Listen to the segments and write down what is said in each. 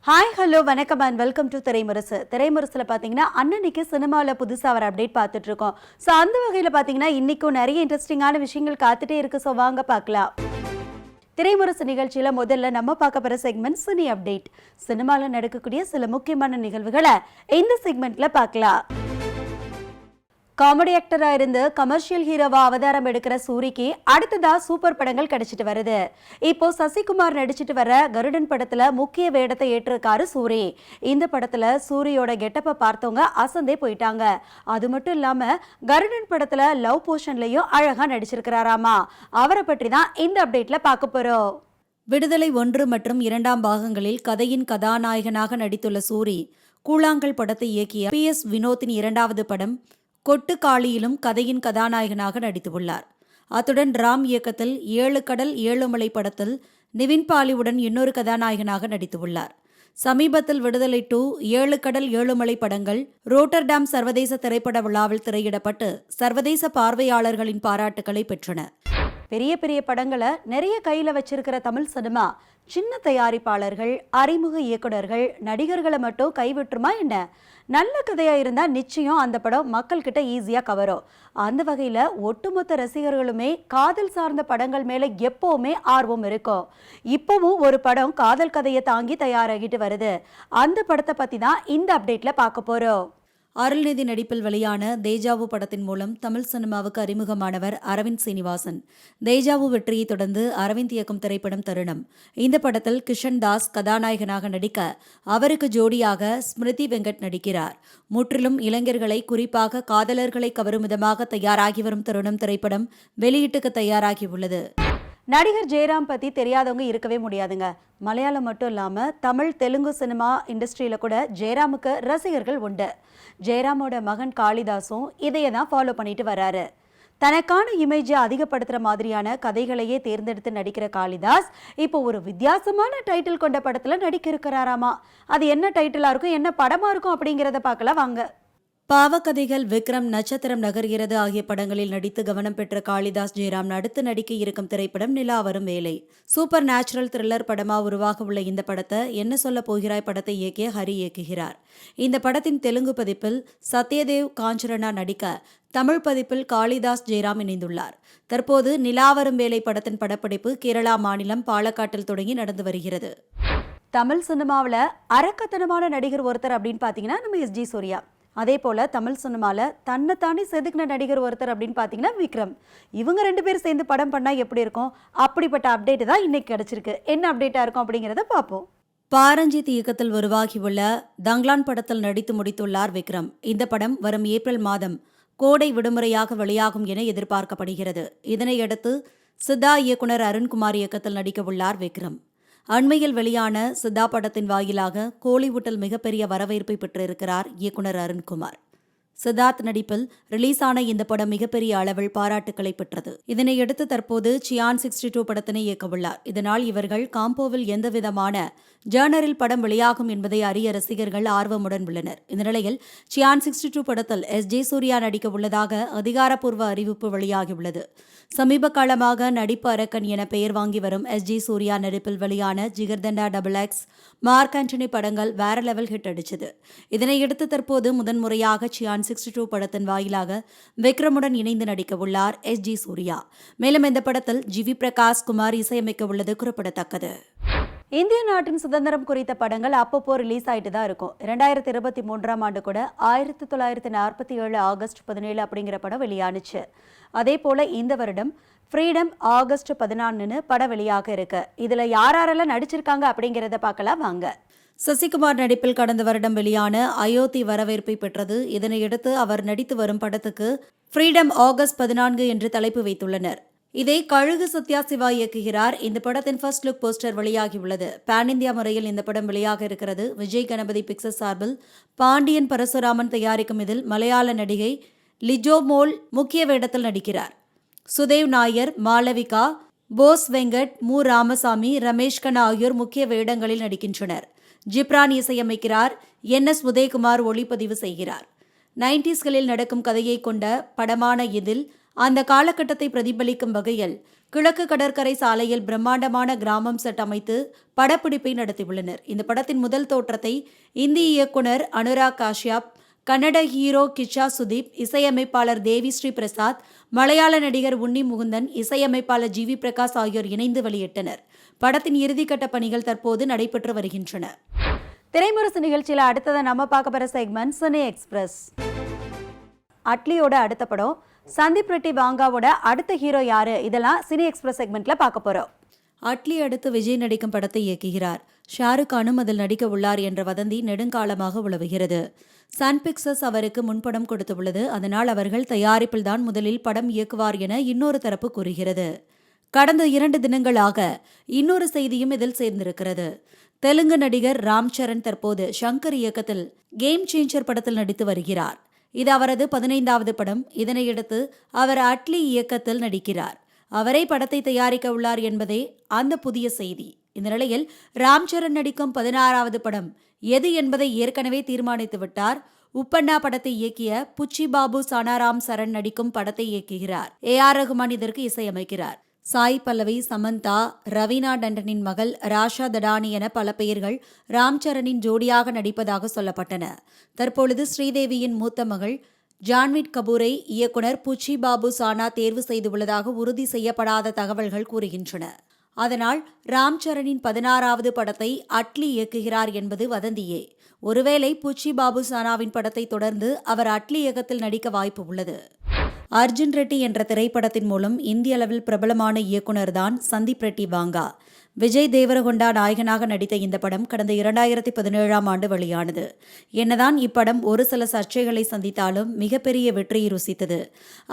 Hi hello வணக்கம் and welcome to Thiraimurasu. திரைமுரசுல பார்த்தீங்கன்னா அன்னன்னைக்கு சினிமாவில் புதுசாக வர அப்டேட் பார்த்துட்டு இருக்கோம். ஸோ அந்த வகையில் பார்த்தீங்கன்னா இன்னைக்கும் நிறைய இன்ட்ரெஸ்டிங்கான விஷயங்கள் காத்துட்டே இருக்கு. ஸோ வாங்க பார்க்கலாம். திரைமுரசு நிகழ்ச்சியில் முதல்ல நம்ம பார்க்க போகிற செக்மெண்ட் சினி அப்டேட். சினிமாவில் நடக்கக்கூடிய சில முக்கியமான நிகழ்வுகளை இந்த செக்மெண்ட்ல பார்க்கலாம். காமெடி ஆக்டரா இருந்து கமர்ஷியல் ஹீரோவா அவதாரம் எடுக்கிற சூரிக்கு அடுத்ததா சூப்பர் படங்கள் கிடைச்சிட்டு வருது. இப்போ சசிகுமார் நடிச்சிட்டு வர கருடன் படத்துல முக்கிய வேடத்தை ஏற்றிருக்காரு சூரி. இந்த படத்துல சூரியோட கெட்டப்பை பார்த்தவங்க அசந்தே போயிட்டாங்க. அது மட்டும் இல்லாம கருடன் படத்துல லவ் போர்ஷன்லயும் அழகா நடிச்சிருக்கிறாராமா. அவரை பற்றி தான் இந்த அப்டேட்ல பார்க்க போறோம். விடுதலை 1 மற்றும் 2 பாகங்களில் கதையின் கதாநாயகனாக நடித்துள்ள சூரி கூழாங்கல் படத்தை இயக்கிய PS வினோத்தின் 2வது படம் கொட்டுக்காளியிலும் கதையின் கதாநாயகனாக நடித்துள்ளார். அத்துடன் ராம் இயக்கத்தில் 7 கடல் 7 மலை படத்தில் நிவின் பாலிவுடன் இன்னொரு கதாநாயகனாக நடித்துள்ளார். சமீபத்தில் விடுதலை 2, 7 கடல் 7 மலை படங்கள் ரோட்டர்டாம் சர்வதேச திரைப்பட விழாவில் திரையிடப்பட்டு சர்வதேச பார்வையாளர்களின் பாராட்டுக்களை பெற்றன. பெரிய பெரிய படங்களை நிறைய கையில் வச்சிருக்கிற தமிழ் சினிமா சின்ன தயாரிப்பாளர்கள், அறிமுக இயக்குநர்கள், நடிகர்களை மட்டும் கைவிட்டுருமா என்ன? நல்ல கதையா இருந்தா நிச்சயம் அந்த படம் மக்கள் கிட்ட ஈஸியா கவரும். அந்த வகையில ஒட்டுமொத்த ரசிகர்களுமே காதல் சார்ந்த படங்கள் மேல எப்பவுமே ஆர்வம் இருக்கும். இப்பவும் ஒரு படம் காதல் கதையை தாங்கி தயாராகிட்டு வருது. அந்த படத்தை பத்தி தான் இந்த அப்டேட்ல பார்க்க போறோம். அருள்நிதி நடிப்பில் வெளியான தேஜாவு படத்தின் மூலம் தமிழ் சினிமாவுக்கு அறிமுகமானவர் அரவிந்த் சீனிவாசன். தேஜாவு வெற்றியை தொடர்ந்து அரவிந்த் இயக்கும் திரைப்படம் தருணம். இந்த படத்தில் கிஷன் தாஸ் கதாநாயகனாக நடிக்க அவருக்கு ஜோடியாக ஸ்மிருதி வெங்கட் நடிக்கிறார். முற்றிலும் இளைஞர்களை, குறிப்பாக காதலர்களை கவரும் விதமாக தயாராகி வரும் தருணம் திரைப்படம் வெளியீட்டுக்கு தயாராகியுள்ளது. நடிகர் ஜெயராம் பற்றி தெரியாதவங்க இருக்கவே முடியாதுங்க. மலையாளம் மட்டும் இல்லாமல் தமிழ், தெலுங்கு சினிமா இண்டஸ்ட்ரியில் கூட ஜெயராமுக்கு ரசிகர்கள் உண்டு. ஜெயராமோட மகன் காளிதாஸும் இதையே தான் ஃபாலோ பண்ணிட்டு வராரு. தனக்கான இமேஜை அதிகப்படுத்துகிற மாதிரியான கதைகளையே தேர்ந்தெடுத்து நடிக்கிற காளிதாஸ் இப்போ ஒரு வித்தியாசமான டைட்டில் கொண்ட படத்தில் நடிக்க இருக்கிறாராமா. அது என்ன டைட்டிலாக இருக்கும், என்ன படமாக இருக்கும் அப்படிங்கிறத பார்க்கலாம் வாங்க. பாவக்கதைகள், விக்ரம், நட்சத்திரம் நகர்கிறது ஆகிய படங்களில் நடித்து கவனம் பெற்ற காளிதாஸ் ஜெயராம் அடுத்து நடிக்க இருக்கும் திரைப்படம் நிலா வரும் வேலை. சூப்பர் நேச்சுரல் த்ரில்லர் படமா உருவாக உள்ள இந்த படத்தை என்ன சொல்ல போகிறாய் படத்தை இயக்கிய ஹரி இயக்குகிறார். இந்த படத்தின் தெலுங்கு பதிப்பில் சத்யதேவ் காஞ்சரனா நடிக்க தமிழ் பதிப்பில் காளிதாஸ் ஜெயராம் இணைந்துள்ளார். தற்போது நிலா வரும் வேலை படத்தின் படப்பிடிப்பு கேரளா மாநிலம் பாலக்காட்டில் தொடங்கி நடந்து வருகிறது. தமிழ் சினிமாவில் அரக்கத்தனமான நடிகர் ஒருத்தர் அப்படின்னு பார்த்தீங்கன்னா நம்ம SG சூர்யா. அதே போல் தமிழ் சினிமாவில் தன்னைத்தாண்டி செதுக்கின நடிகர் ஒருத்தர் அப்படின்னு பார்த்தீங்கன்னா விக்ரம். இவங்க 2 பேர் சேர்ந்து படம் பண்ணால் எப்படி இருக்கும்? அப்படிப்பட்ட அப்டேட் தான் இன்னைக்கு கிடைச்சிருக்கு. என்ன அப்டேட்டாக இருக்கும் அப்படிங்கிறத பார்ப்போம். பாரஞ்சித் இயக்கத்தில் உருவாகியுள்ள தங்லான் படத்தில் நடித்து முடித்துள்ளார் விக்ரம். இந்த படம் வரும் ஏப்ரல் மாதம் கோடை விடுமுறையாக வெளியாகும் என எதிர்பார்க்கப்படுகிறது. இதனையடுத்து சித்தா இயக்குனர் அருண்குமார் இயக்கத்தில் நடிக்க உள்ளார் விக்ரம். அண்மையில் வெளியான சித்தா படத்தின் வாயிலாக கோலிவுட்டில் மிகப்பெரிய வரவேற்பை பெற்றிருக்கிறார் இயக்குனர் அருண்குமார். சித்தார்த் நடிப்பில் ரிலீஸ் ஆன இந்த படம் மிகப்பெரிய அளவில் பாராட்டுக்களை பெற்றது. இதனையடுத்து தற்போது சியான் 62 படத்தினை இயக்கவுள்ளார். இதனால் இவர்கள் காம்போவில் எந்தவிதமான ஜேர்னரில் படம் வெளியாகும் என்பதை அறிய ரசிகர்கள் ஆர்வமுடன் உள்ளனர். இந்த நிலையில் சியான் 62 படத்தில் SJ சூர்யா நடிக்க உள்ளதாக அதிகாரப்பூர்வ அறிவிப்பு வெளியாகியுள்ளது. சமீப காலமாக நடிப்பு அரக்கன் என பெயர் வாங்கி வரும் SJ சூர்யா நடிப்பில் வெளியான ஜிகர்தண்டா, XX, மார்க் ஆண்டனி படங்கள் வேற லெவல் ஹிட் அடிச்சது. இதனையடுத்து தற்போது முதன்முறையாக சியான் 62 படத்தின் வாயிலாக விக்ரமுடன் இணைந்து நடிக்க உள்ளார் SJ சூர்யா. மேலும் இந்த படத்தில் GV பிரகாஷ் குமார் இசையமைக்க உள்ளது குறிப்பிடத்தக்கது. இந்திய நாட்டின் சுதந்திரம் குறித்த படங்கள் அப்பப்போ ரிலீஸ் ஆகிட்டு தான் இருக்கும். 2023ஆம் ஆண்டு கூட 1947 ஆகஸ்ட் 17 அப்படிங்கிற படம் வெளியானுச்சு. அதே போல இந்த வருடம் ஃப்ரீடம் ஆகஸ்ட் 14 படம் வெளியாக இருக்கு. இதுல யாரெல்லாம் நடிச்சிருக்காங்க அப்படிங்கிறத பார்க்கலாம் வாங்க. சசிகுமார் நடிப்பில் கடந்த வருடம் வெளியான அயோத்தி வரவேற்பை பெற்றது. இதனையடுத்து அவர் நடித்து வரும் படத்துக்கு ஃப்ரீடம் ஆகஸ்ட் 14 என்று தலைப்பு வைத்துள்ளனர். இதை கழுகு சத்யா சிவா இயக்குகிறார். இந்த படத்தின் ஃபர்ஸ்ட் லுக் போஸ்டர் வெளியாகியுள்ளது. பேன் இந்தியா முறையில் இந்த படம் வெளியாக இருக்கிறது. விஜய் கணபதி பிக்சர்ஸ் சார்பில் பாண்டியன் பரசுராமன் தயாரிக்கும் இதில் மலையாள நடிகை லிஜோ மோல் முக்கிய வேடத்தில் நடிக்கிறார். சுதேவ் நாயர், மாளவிகா, போஸ் வெங்கட், மு ராமசாமி, ரமேஷ் கண்ணா ஆகியோர் முக்கிய வேடங்களில் நடிக்கின்றனர். ஜிப்ரான் இசையமைக்கிறார். NS உதயகுமார் ஒளிப்பதிவு செய்கிறார். 90ஸ்களில் நடக்கும் கதையை கொண்ட படமான இதில் அந்த காலகட்டத்தை பிரதிபலிக்கும் வகையில் கிழக்கு கடற்கரை சாலையில் பிரம்மாண்டமான கிராமம் செட் அமைத்து படப்பிடிப்பை நடத்தியுள்ளனர். இந்த படத்தின் முதல் தோற்றத்தை இந்திய இயக்குனர் அனுராக் காஷ்யப், கன்னட ஹீரோ கிச்சா சுதீப், இசையமைப்பாளர் தேவி ஸ்ரீ பிரசாத், மலையாள நடிகர் உன்னி முகுந்தன், இசையமைப்பாளர் ஜி வி பிரகாஷ் ஆகியோர் இணைந்து வெளியிட்டனர். படத்தின் இறுதிக்கட்ட பணிகள் தற்போது நடைபெற்று வருகின்றன. திரைமுரசு நிகழ்ச்சியில் அடுத்ததை நம்ம பார்க்க போகிற செக்மெண்ட் சினி எக்ஸ்பிரஸ். அட்லியோட அடுத்த படம், சந்தீப் ரெட்டி வாங்காவோட அடுத்த ஹீரோ யாரு, இதெல்லாம் சினி எக்ஸ்பிரஸ் செக்மெண்ட்ல பார்க்க போறோம். அட்லி அடுத்து விஜய் நடிக்கும் படத்தை இயக்குகிறார். ஷாருக் கானும் அதில் நடிக்க உள்ளார் என்ற வதந்தி நெடுங்காலமாக உலவுகிறது. சன் பிக்சர்ஸ் அவருக்கு முன்படம் கொடுத்துள்ளது. அதனால் அவர்கள் தயாரிப்பில் தான் முதலில் படம் இயக்குவார் என இன்னொரு தரப்பு கூறுகிறது. கடந்த 2 தினங்களாக இன்னொரு செய்தியும் இதில் சேர்ந்திருக்கிறது. தெலுங்கு நடிகர் ராம் சரண் தற்போது ஷங்கர் இயக்கத்தில் கேம் சேஞ்சர் படத்தில் நடித்து வருகிறார். இது அவரது 15வது படம். இதனையடுத்து அவர் அட்லி இயக்கத்தில் நடிக்கிறார். அவரே படத்தை தயாரிக்க உள்ளார் என்பதே அந்த புதிய செய்தி. இந்த நிலையில் ராம் சரண் நடிக்கும் 16வது படம் எது என்பதை ஏற்கனவே தீர்மானித்து விட்டார். உப்பண்ணா படத்தை இயக்கிய புச்சி பாபு சானாராம் சரண் நடிக்கும் படத்தை இயக்குகிறார். AR ரகுமான் இதற்கு இசையமைக்கிறார். சாய் பல்லவி, சமந்தா, ரவீனா டண்டனின் மகள் ராஷா தடானி என பல பெயர்கள் ராம் சரணின் ஜோடியாக நடிப்பதாக சொல்லப்பட்டன. தற்பொழுது ஸ்ரீதேவியின் மூத்த மகள் ஜான்வீர் கபூரை இயக்குனர் புச்சி பாபு சானா தேர்வு செய்துள்ளதாக உறுதி செய்யப்படாத தகவல்கள் கூறுகின்றன. அதனால் ராம் சரணின் 16வது படத்தை அட்லி இயக்குகிறார் என்பது வதந்தியே. ஒருவேளை புச்சி பாபு சானாவின் படத்தை தொடர்ந்து அவர் அட்லி இயக்கத்தில் நடிக்க வாய்ப்பு உள்ளது. அர்ஜுன் ரெட்டி என்ற திரைப்படத்தின் மூலம் இந்திய அளவில் பிரபலமான இயக்குனர் தான் சந்தீப் ரெட்டி வாங்கா. விஜய் தேவரகொண்டா நாயகனாக நடித்த இந்த படம் கடந்த 2017ஆம் ஆண்டு வெளியானது. என்னதான் இப்படம் ஒரு சில சர்ச்சைகளை சந்தித்தாலும் மிகப்பெரிய வெற்றியை ருசித்தது.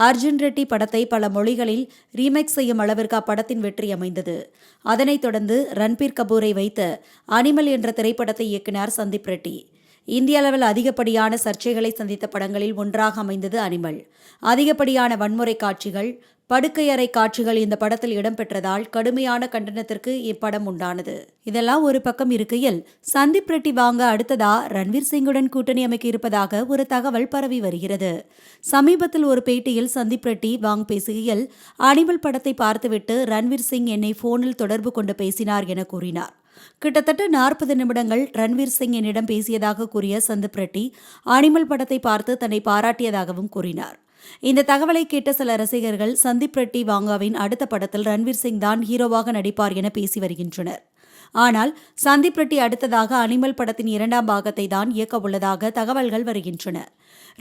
அர்ஜுன் ரெட்டி படத்தை பல மொழிகளில் ரீமேக் செய்யும் அளவிற்கு அப்படத்தின் வெற்றி அமைந்தது. அதனைத் தொடர்ந்து ரன்பீர் கபூரை வைத்து அனிமல் என்ற திரைப்படத்தை இயக்கினார் சந்தீப் ரெட்டி. இந்திய அளவில் அதிகப்படியான சர்ச்சைகளை சந்தித்த படங்களில் ஒன்றாக அமைந்தது அனிமல். அதிகப்படியான வன்முறை காட்சிகள், படுக்கையறை காட்சிகள் இந்த படத்தில் இடம்பெற்றதால் கடுமையான கண்டனத்திற்கு இப்படம் உண்டானது. இதெல்லாம் ஒரு பக்கம் இருக்கையில், சந்தீப் ரெட்டி வாங்க அடுத்ததா ரன்வீர் சிங்குடன் கூட்டணி அமைக்க இருப்பதாக ஒரு தகவல் பரவி வருகிறது. சமீபத்தில் ஒரு பேட்டியில் சந்தீப் ரெட்டி வாங் பேசுகையில், அனிமல் படத்தை பார்த்துவிட்டு ரன்வீர் சிங் என்னை போனில் தொடர்பு கொண்டு பேசினார் என கூறினார். கிட்டத்தட்ட 40 நிமிடங்கள் ரன்வீர் சிங் என்னிடம் பேசியதாக கூறிய சந்தீப் ரெட்டி அனிமல் படத்தை பார்த்து தன்னை பாராட்டியதாகவும் கூறினார். இந்த தகவலை கேட்ட சில ரசிகர்கள் சந்தீப் ரெட்டி வாங்காவின் அடுத்த படத்தில் ரன்வீர் சிங் தான் ஹீரோவாக நடிப்பார் என பேசி வருகின்றனர். ஆனால் சந்தீப் ரெட்டி அடுத்ததாக அனிமல் படத்தின் 2ஆம் பாகத்தை தான் இயக்க உள்ளதாக தகவல்கள் வருகின்றன.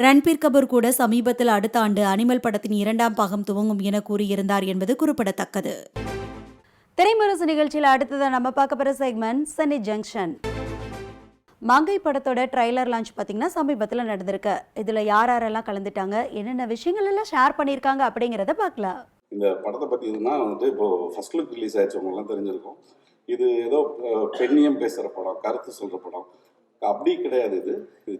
ரன்பீர் கபூர் கூட சமீபத்தில் அடுத்த ஆண்டு அனிமல் படத்தின் 2ஆம் பாகம் துவங்கும் என கூறியிருந்தார் என்பது குறிப்பிடத்தக்கது. திரைமுரசு நிகழ்ச்சியில் அடுத்ததை நம்ம பார்க்க போகிற செக்மெண்ட் சனி ஜங்ஷன். மங்கை படத்தோட ட்ரைலர் லான்ச் பார்த்தீங்கன்னா சமீபத்தில் நடந்திருக்கு. இதில் யாரெல்லாம் கலந்துட்டாங்க, என்னென்ன விஷயங்கள் எல்லாம் ஷேர் பண்ணியிருக்காங்க அப்படிங்கிறத பார்க்கலாம். இந்த படத்தை பற்றினா இப்போ ஃபர்ஸ்ட் லுக் ரிலீஸ் ஆயிடுச்சவங்கலாம் தெரிஞ்சிருக்கும். இது ஏதோ பெண்ணியம் பேசுகிற படம், கருத்து சொல்கிற படம் அப்படி கிடையாது. இது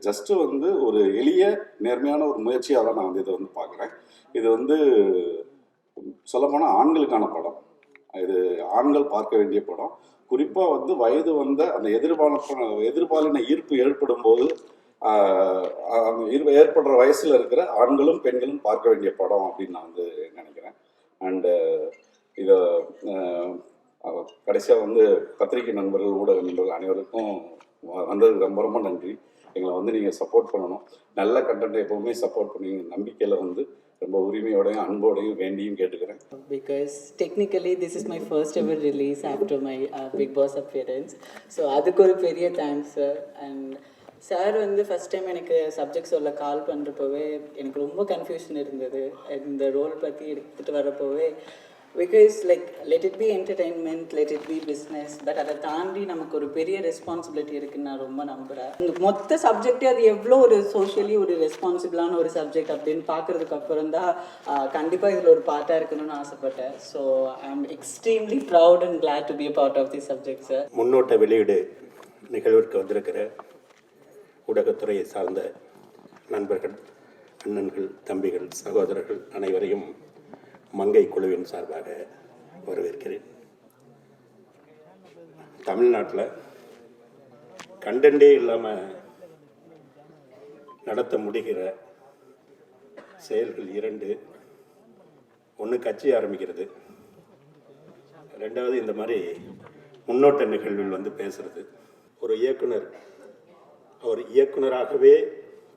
ஜஸ்ட்டு ஒரு எளிய நேர்மையான ஒரு முயற்சியாக தான் நான் இதை பார்க்குறேன். இது சொல்லப்போனால் ஆண்களுக்கான படம். இது ஆண்கள் பார்க்க வேண்டிய படம். குறிப்பாக வயது வந்த அந்த எதிர்பாலின ஈர்ப்பு ஏற்படும் போது ஏற்படுற வயசில் இருக்கிற ஆண்களும் பெண்களும் பார்க்க வேண்டிய படம் அப்படின்னு நான் நினைக்கிறேன். அண்டு இதை கடைசியாக பத்திரிகை நண்பர்கள், ஊடக நண்பர்கள் அனைவருக்கும் வந்ததுக்கு ரொம்ப ரொம்ப நன்றி. எங்களை நீங்கள் சப்போர்ட் பண்ணணும். நல்ல கண்டென்ட் எப்போவுமே சப்போர்ட் பண்ணுவீங்க நம்பிக்கையில் ரொம்ப உரிமையோடையும் அன்போடையும் வேண்டியும் கேட்டுக்கிறேன். Because technically this is my first ever release after my Bigg Boss appearance. So அதுக்கு ஒரு பெரிய thanks sir. And sir first time எனக்கு சப்ஜெக்ட் சொல்ல கால் பண்ணுறப்போவே எனக்கு ரொம்ப கன்ஃபியூஷன் இருந்தது இந்த ரோல் பற்றி எடுத்துகிட்டு வரப்போவே. Because let it be entertainment, let it be business, but அதை தாண்டி நமக்கு ஒரு பெரிய ரெஸ்பான்சிபிலிட்டி இருக்குன்னு நான் ரொம்ப நம்புகிறேன். இந்த மொத்த சப்ஜெக்டே அது எவ்வளோ ஒரு சோஷியலி ஒரு ரெஸ்பான்சிபிளான ஒரு சப்ஜெக்ட் அப்படின்னு பார்க்குறதுக்கு அப்புறம் தான் கண்டிப்பாக இதில் ஒரு பார்ட்டாக இருக்கணும்னு ஆசைப்பட்டேன். So I am extremely proud and glad to be a part of the subject sir. முன்னோட்ட வெளியீடு நிகழ்விற்கு வந்திருக்கிற ஊடகத்துறையை சார்ந்த நண்பர்கள், அண்ணன்கள், தம்பிகள், சகோதரர்கள் அனைவரையும் மங்கை குழுவின் சார்பாக வரவேற்கிறேன். தமிழ்நாட்டில் கண்டென்ட்டே இல்லாமல் நடத்த முடிகிற செயல்கள் 2. ஒன்று கட்சி ஆரம்பிக்கிறது, ரெண்டாவது இந்த மாதிரி முன்னோட்ட நிகழ்வில் வந்து பேசுறது. ஒரு இயக்குனர் அவர் இயக்குனராகவே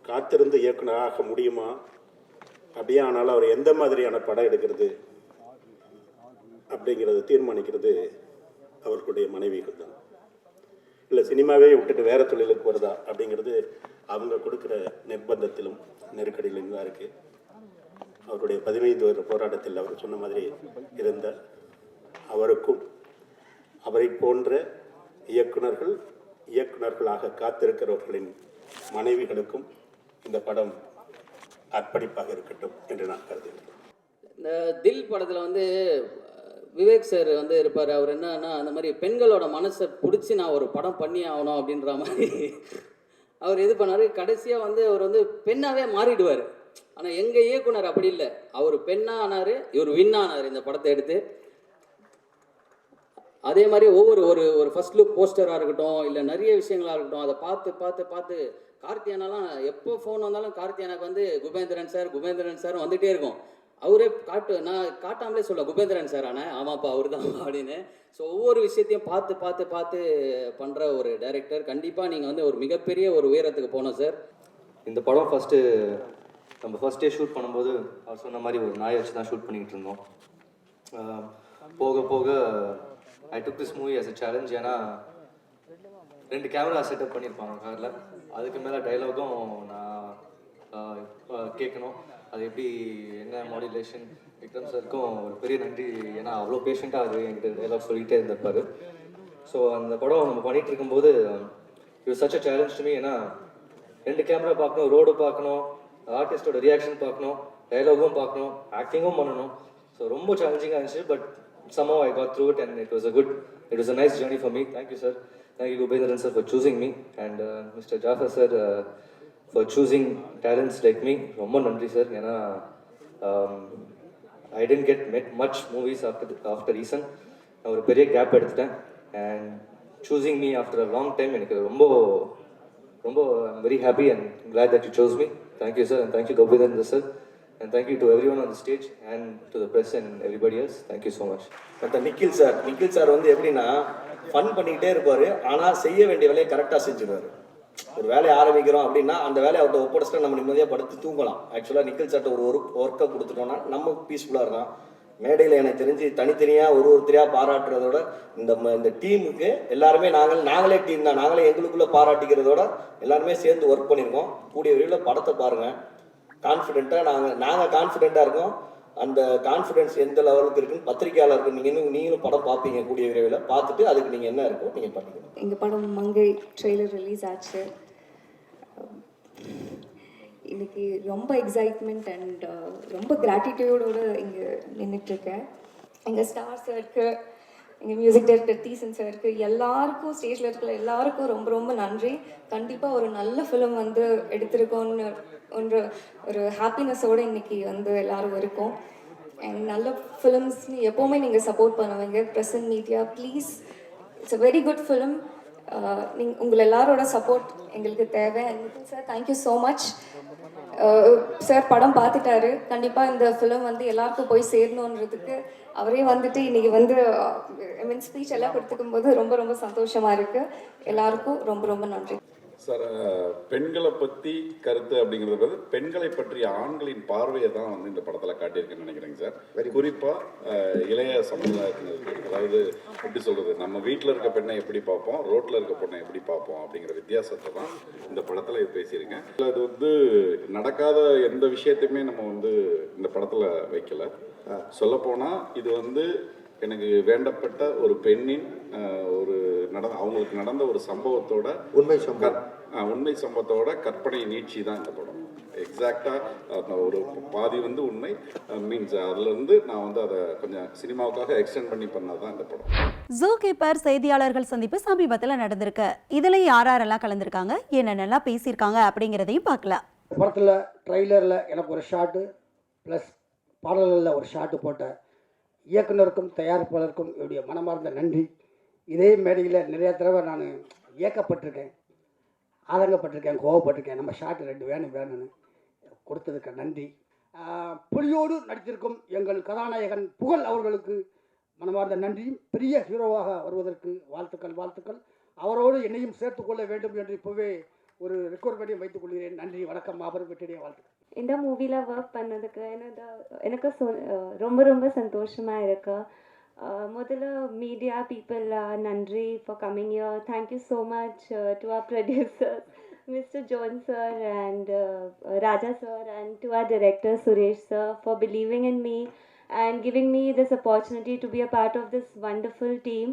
காத்திருந்து இயக்குனராக முடியுமா, அப்படியே ஆனாலும் அவர் எந்த மாதிரியான படம் எடுக்கிறது அப்படிங்கிறத தீர்மானிக்கிறது அவர்களுடைய மனைவிகள் தான். இல்லை சினிமாவே விட்டுட்டு வேறு தொழிலுக்கு வருதா அப்படிங்கிறது அவங்க கொடுக்குற நிர்பந்தத்திலும் நெருக்கடியிலும் தான் இருக்குது. அவருடைய 15 வருட போராட்டத்தில் அவர் சொன்ன மாதிரி இருந்த அவருக்கும் அவரை போன்ற இயக்குனர்களாக காத்திருக்கிறவர்களின் மனைவிகளுக்கும் இந்த படம் அர்ப்பணிப்பாக இருக்கட்டும் என்று நான் கருதுகிறேன். இந்த தில் படத்தில் வந்து விவேக் சார் வந்து இருப்பார். அவர் என்னன்னா அந்த மாதிரி பெண்களோட மனசை பிடிச்சி நான் ஒரு படம் பண்ணி ஆகணும் அப்படின்ற மாதிரி அவர் இது பண்ணார். கடைசியாக வந்து அவர் வந்து பெண்ணாகவே மாறிடுவார். ஆனால் எங்கள் இயக்குனர் அப்படி இல்லை. அவர் பெண்ணாக ஆனார், இவர் வின்னானார் இந்த படத்தை எடுத்து. அதே மாதிரி ஒவ்வொரு ஒரு ஃபர்ஸ்ட் லுக் போஸ்டராக இருக்கட்டும், இல்லை நிறைய விஷயங்களாக இருக்கட்டும், அதை பார்த்து கார்த்தியானாலாம் எப்போ ஃபோன் வந்தாலும் கார்த்தியானாக்கு வந்து குபேந்திரன் சார் வந்துகிட்டே இருக்கும். அவரே நான் காட்டாமலே சொல்ல குபேந்திரன் சார் ஆனால் ஆமாப்பா அவர் தான் அப்படின்னு. ஸோ ஒவ்வொரு விஷயத்தையும் பார்த்து பண்ணுற ஒரு டைரக்டர். கண்டிப்பாக நீங்கள் வந்து ஒரு மிகப்பெரிய ஒரு உயரத்துக்கு போனோம் சார். இந்த படம் நம்ம ஃபர்ஸ்ட் டே ஷூட் பண்ணும்போது அவர் சொன்ன மாதிரி ஒரு நாயை வச்சு தான் ஷூட் பண்ணிக்கிட்டு இருந்தோம். போக I took this movie as a challenge. ஏன்னா 2 கேமரா செட்டப் பண்ணியிருப்பாங்க காரில். அதுக்கு மேலே டைலாகும் நான் கேட்கணும். அது எப்படி என்ன மாடுலேஷன். விக்ரம் சாருக்கும் ஒரு பெரிய நன்றி. ஏன்னா அவ்வளோ பேஷண்ட்டாக அது என்கிட்ட டைலாக் சொல்லிகிட்டே இருந்திருப்பார். ஸோ அந்த படம் நம்ம பண்ணிகிட்டு இருக்கும்போது இது such a challenge to me. ஏன்னா 2 கேமரா பார்க்கணும், ரோடு பார்க்கணும், ஆர்டிஸ்டோட ரியாக்ஷன் பார்க்கணும், டைலாகும் பார்க்கணும், ஆக்டிங்கும் பண்ணணும். ஸோ ரொம்ப சேலஞ்சிங்காக இருந்துச்சு. But somehow I got through it and it was a nice journey for me. Thank you sir. Thank you Gubendran sir for choosing me and Mr. Jafar sir for choosing talents like me. Romba nandri sir. Ena I didn't get much movies after recent. Na oru periya gap eduthiten and choosing me after a long time enakku romba I'm very happy and glad that you chose me. Thank you sir and thank you Gubendran sir. And thank you to everyone on the stage and to the press and everybody else. Thank you so much. மற்ற Nikhil sir வந்து எப்படின்னா fun பண்ணிக்கிட்டே இருப்பார். ஆனால் செய்ய வேண்டிய வேலையை கரெக்டாக செஞ்சுருவார். ஒரு வேலையை ஆரம்பிக்கிறோம் அப்படின்னா அந்த வேலையை அவர்கிட்ட ஒப்படைச்சிட்டா நம்ம நிம்மதியாக படுத்து தூங்கலாம். ஆக்சுவலாக நிக்கில் சார்ட்ட ஒரு ஒர்க்கை கொடுத்துட்டோம்னா நம்ம பீஸ்ஃபுல்லாக இருக்கலாம். மேடையில் எனக்கு தெரிஞ்சு தனித்தனியாக ஒருத்தரையாக பாராட்டுறதோட இந்த டீமுக்கு எல்லாருமே நாங்களே டீம் தான். நாங்களே எங்களுக்குள்ளே பாராட்டிக்கிறதோட எல்லாருமே சேர்ந்து ஒர்க் பண்ணியிருக்கோம். கூடிய விரைவில் படத்தை பாருங்கள். கான்ஃபிடென்ட்டாக நாங்கள் கான்ஃபிடென்ட்டாக இருக்கோம். அந்த கான்ஃபிடென்ஸ் எந்த லெவலுக்கு இருக்குன்னு பத்திரிக்கையாளருக்கு நீங்களும் படம் பார்ப்பீங்க. கூடிய விரைவில் பார்த்துட்டு அதுக்கு நீங்கள் என்ன இருக்கோ நீங்கள் பண்ணிக்கணும். எங்கள் படம் மங்கை ட்ரெய்லர் ரிலீஸ் ஆச்சு. இன்னைக்கு ரொம்ப எக்ஸைட்மெண்ட் அண்ட் ரொம்ப கிராட்டிடியூடோடு இங்கே நின்றுட்டுருக்கேன். எங்கள் ஸ்டார் சாருக்கு, எங்கள் மியூசிக் டைரக்டர் தீசன் சாருக்கு, எல்லாருக்கும் ஸ்டேஜில் இருக்கிற எல்லாருக்கும் ரொம்ப ரொம்ப நன்றி. கண்டிப்பாக ஒரு நல்ல ஃபிலிம் வந்து எடுத்திருக்கோன்னு ஒரு ஹாப்பினஸோடு இன்றைக்கி வந்து எல்லோரும் இருக்கோம். அண்ட் நல்ல ஃபிலிம்ஸ்னு எப்போவுமே நீங்கள் சப்போர்ட் பண்ணுவீங்க. Press and media please, it's a very good film. உங்கள் எல்லாரோட சப்போர்ட் எங்களுக்கு தேவை. Nitin sir thank you so much. Sir படம் பார்த்துட்டாரு. கண்டிப்பாக இந்த ஃபிலிம் வந்து எல்லாருக்கும் போய் சேரணுன்றதுக்கு அவரே வந்துட்டு இன்றைக்கி வந்து ஸ்பீச் எல்லாம் கொடுத்துக்கும் போது ரொம்ப ரொம்ப சந்தோஷமாக இருக்குது. எல்லாருக்கும் ரொம்ப ரொம்ப நன்றி சார். பெண்களை பற்றி கருத்து அப்படிங்கிறது வந்து பெண்களை பற்றிய ஆண்களின் பார்வையை தான் வந்து இந்த படத்தில் காட்டியிருக்கேன்னு நினைக்கிறேங்க சார். குறிப்பாக இளைய சமுதாயத்தினருக்கு, அதாவது எப்படி சொல்கிறது, நம்ம வீட்டில் இருக்க பெண்ணை எப்படி பார்ப்போம், ரோட்டில் இருக்க பெண்ணை எப்படி பார்ப்போம் அப்படிங்கிற வித்தியாசத்தை தான் இந்த படத்தில் பேசியிருக்கேன். அது வந்து நடக்காத எந்த விஷயத்தையுமே நம்ம வந்து இந்த படத்தில் வைக்கல. சொல்லப்போனால் இது வந்து எனக்கு வேண்டப்பட்ட ஒரு பெண்ணின் அவங்களுக்கு நடந்த ஒரு சம்பவத்தோட உண்மை சம்பவத்தோட கற்பனை நீட்சி தான் இந்த படம். எக்ஸாக்டாக ஒரு பாதி வந்து உண்மை மீன்ஸ் அதுல இருந்து நான் வந்து அதை கொஞ்சம் சினிமாவுக்காக எக்ஸ்டெண்ட் பண்ணி பண்ணதான் இந்த படம். ஜூ கீப்பர் செய்தியாளர்கள் சந்திப்பு சமீபத்தில் நடந்திருக்கு. இதுல யாரெல்லாம் கலந்துருக்காங்க, என்னென்னலாம் பேசியிருக்காங்க அப்படிங்கிறதையும் பார்க்கலாம். படத்தில் ட்ரெய்லரில் எனக்கு ஒரு ஷாட்டு ப்ளஸ் பாடல்களில் ஒரு ஷாட்டு போட்ட இயக்குனருக்கும் தயாரிப்பாளருக்கும் என்னுடைய மனமார்ந்த நன்றி. இதே மேடையில் நிறையா தடவை நான் இயக்கப்பட்டிருக்கேன், ஆதங்கப்பட்டிருக்கேன், கோவப்பட்டிருக்கேன். நம்ம ஷாட்டு 2 வேணும்னு கொடுத்ததுக்கு நன்றி. புலியோடு நடித்திருக்கும் எங்கள் கதாநாயகன் புகழ் அவர்களுக்கு மனமார்ந்த நன்றியும், பெரிய ஹீரோவாக வருவதற்கு வாழ்த்துக்கள். அவரோடு என்னையும் சேர்த்துக்கொள்ள வேண்டும் என்று இப்போவே ஒரு ரெக்கார்ட் வைத்துக் கொள்கிறேன். நன்றி, வணக்கம், மாபெரும் வெற்றிடைய வாழ்த்துக்கள். இந்த மூவியில் ஒர்க் பண்ணதுக்கு எனக்கு ரொம்ப ரொம்ப சந்தோஷமாக இருக்கு. முதல்ல மீடியா பீப்புள் நன்றி for coming here. Thank you so much to our producer Mr. John sir and Raja sir, and to our director Suresh sir for believing in me and giving me this opportunity to be a part of this wonderful team.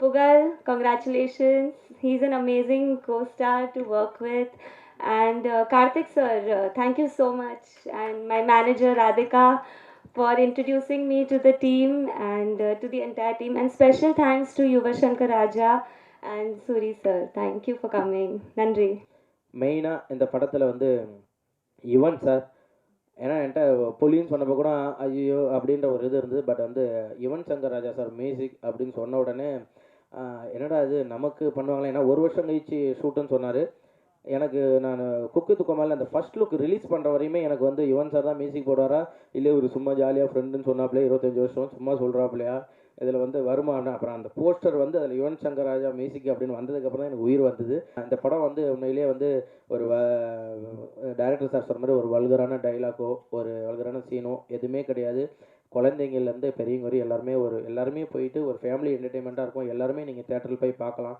Pugal, congratulations. He's an amazing co-star to work with. And Karthik sir, thank you so much. And my manager Radhika for introducing me to the team and to the entire team. And special thanks to Yuva Shankar Raja and Suri sir. Thank you for coming. Nandri. மெயினாக இந்த படத்தில் வந்து Yuvan sir, ஏன்னா என்கிட்ட பொலின்னு சொன்னப்போ கூட ஐயோ அப்படின்ற ஒரு இது இருந்தது. பட் வந்து யுவன் சங்கர் ராஜா சார் மியூசிக் அப்படின்னு சொன்ன உடனே என்னடா இது நமக்கு பண்ணுவாங்களே, ஏன்னா ஒரு வருஷம் கழிச்சு ஷூட்டுன்னு சொன்னார். எனக்கு நான் குக்கு துக்கமால அந்த ஃபர்ஸ்ட் லுக் ரிலீஸ் பண்ணுற வரையுமே எனக்கு வந்து யுவன் சார் தான் மியூசிக் போடுவாரா, இல்லை ஒரு சும்மா ஜாலியாக ஃப்ரெண்டுன்னு சொன்னாப்லையே 25 வருஷம் சும்மா சொல்கிறாப்லையா, இதில் வந்து வருமானம். அப்புறம் அந்த போஸ்டர் வந்து அதில் யுவன் சங்கர் ராஜா மியூசிக் அப்படின்னு வந்ததுக்கப்புறம் தான் எனக்கு உயிர் வந்தது. இந்த படம் வந்து உண்மையிலேயே வந்து ஒரு டைரக்டர் சார் சொன்ன மாதிரி ஒரு வல்கரான டைலாக்கோ ஒரு வல்கரான சீனோ எதுவுமே கிடையாது. குழந்தைங்கள்லேருந்து பெரியவங்க வரை எல்லாருமே போயிட்டு ஒரு ஃபேமிலி என்டர்டெயின்மெண்ட்டாக இருக்கும். எல்லாருமே நீங்கள் தேட்டரில் போய் பார்க்கலாம்.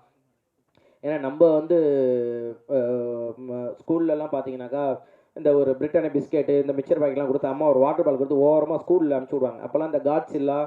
ஏன்னா நம்ம வந்து ஸ்கூல்லலாம் பார்த்தீங்கன்னாக்கா இந்த ஒரு பிரிட்டானியா பிஸ்கெட்டு இந்த மிக்சர் பேக்கெலாம் கொடுத்து அம்மா ஒரு வாட்டர் பால் கொடுத்து ஓரமாக ஸ்கூலில் அனுப்பிச்சி விடுவாங்க. அப்போல்லாம் இந்த காட்ஸில்லா,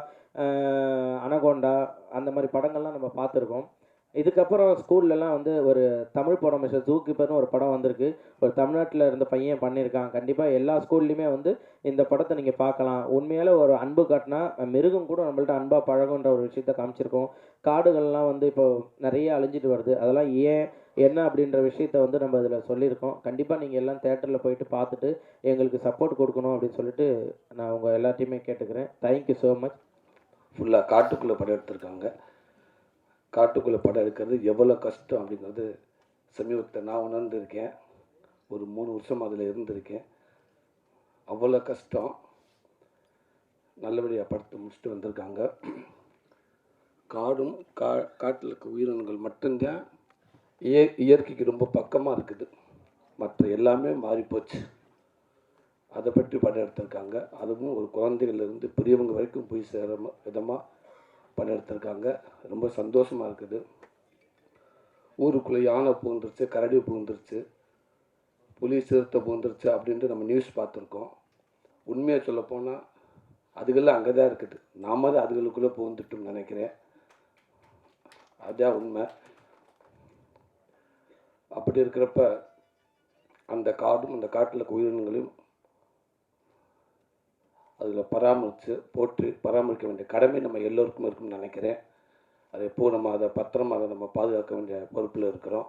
அனகோண்டா அந்த மாதிரி படங்கள்லாம் நம்ம பார்த்துருக்கோம். இதுக்கப்புறம் ஸ்கூல்லலாம் வந்து ஒரு தமிழ் படம் மிஸ்டர் ஜூகீப்பர்னு ஒரு படம் வந்திருக்கு. ஒரு தமிழ்நாட்டில் இருந்த பையன் பண்ணியிருக்கான். கண்டிப்பாக எல்லா ஸ்கூல்லையுமே வந்து இந்த படத்தை நீங்கள் பார்க்கலாம். உண்மையால் ஒரு அன்பு காட்டினா மிருகம் கூட நம்மள்ட்ட அன்பாக பழகுன்ற ஒரு விஷயத்த காமிச்சிருக்கோம். காடுகள்லாம் வந்து இப்போ நிறைய அழிஞ்சிட்டு வருது. அதெல்லாம் ஏன் என்ன அப்படின்ற விஷயத்த வந்து நம்ம இதில் சொல்லியிருக்கோம். கண்டிப்பாக நீங்கள் எல்லாம் தேட்டரில் போயிட்டு பார்த்துட்டு எங்களுக்கு சப்போர்ட் கொடுக்கணும் அப்படின்னு சொல்லிட்டு நான் உங்கள் எல்லாத்தையுமே கேட்டுக்கிறேன். Thank you so much. ஃபுல்லாக காட்டுக்குள்ளே படம் எடுத்திருக்காங்க. காட்டுக்குள்ளே படம் எடுக்கிறது எவ்வளோ கஷ்டம் அப்படிங்கிறது சமீபத்தில் நான் உணர்ந்திருக்கேன். ஒரு 3 வருஷம் அதில் இருந்திருக்கேன். அவ்வளோ கஷ்டம். நல்லபடியாக படத்தை முடிச்சுட்டு வந்திருக்காங்க. காடும் காட்டில் இருக்க உயிரினங்கள் மட்டும்தான் இயற்கைக்கு ரொம்ப பக்கமாக இருக்குது. மற்ற எல்லாமே மாறிப்போச்சு. அதை பற்றி படம் எடுத்திருக்காங்க. அதுவும் ஒரு குழந்தைகள்லேருந்து பெரியவங்க வரைக்கும் போய் சேர விதமாக படம் எடுத்திருக்காங்க. ரொம்ப சந்தோஷமாக இருக்குது. ஊருக்குள்ளே யானை பூந்துருச்சு, கரடி பூந்துருச்சு, புலி சிறுத்தை பூந்துருச்சு அப்படின்ட்டு நம்ம நியூஸ் பார்த்துருக்கோம். உண்மையை சொல்லப்போனால் அதுகள்லாம் அங்கே தான் இருக்குது. நாம தான் அதுகளுக்குள்ளே பூந்துட்டோம்னு நினைக்கிறேன். அதுதான் உண்மை. அப்படி இருக்கிறப்ப அந்த காடும் அந்த காட்டில் இருக்க உயிரினங்களையும் அதில் பராமரிக்க வேண்டிய கடமை நம்ம எல்லோருக்கும் இருக்குன்னு நினைக்கிறேன். அதை எப்போது நம்ம அதை பத்திரமாக நம்ம பாதுகாக்க வேண்டிய பொறுப்பில் இருக்கிறோம்.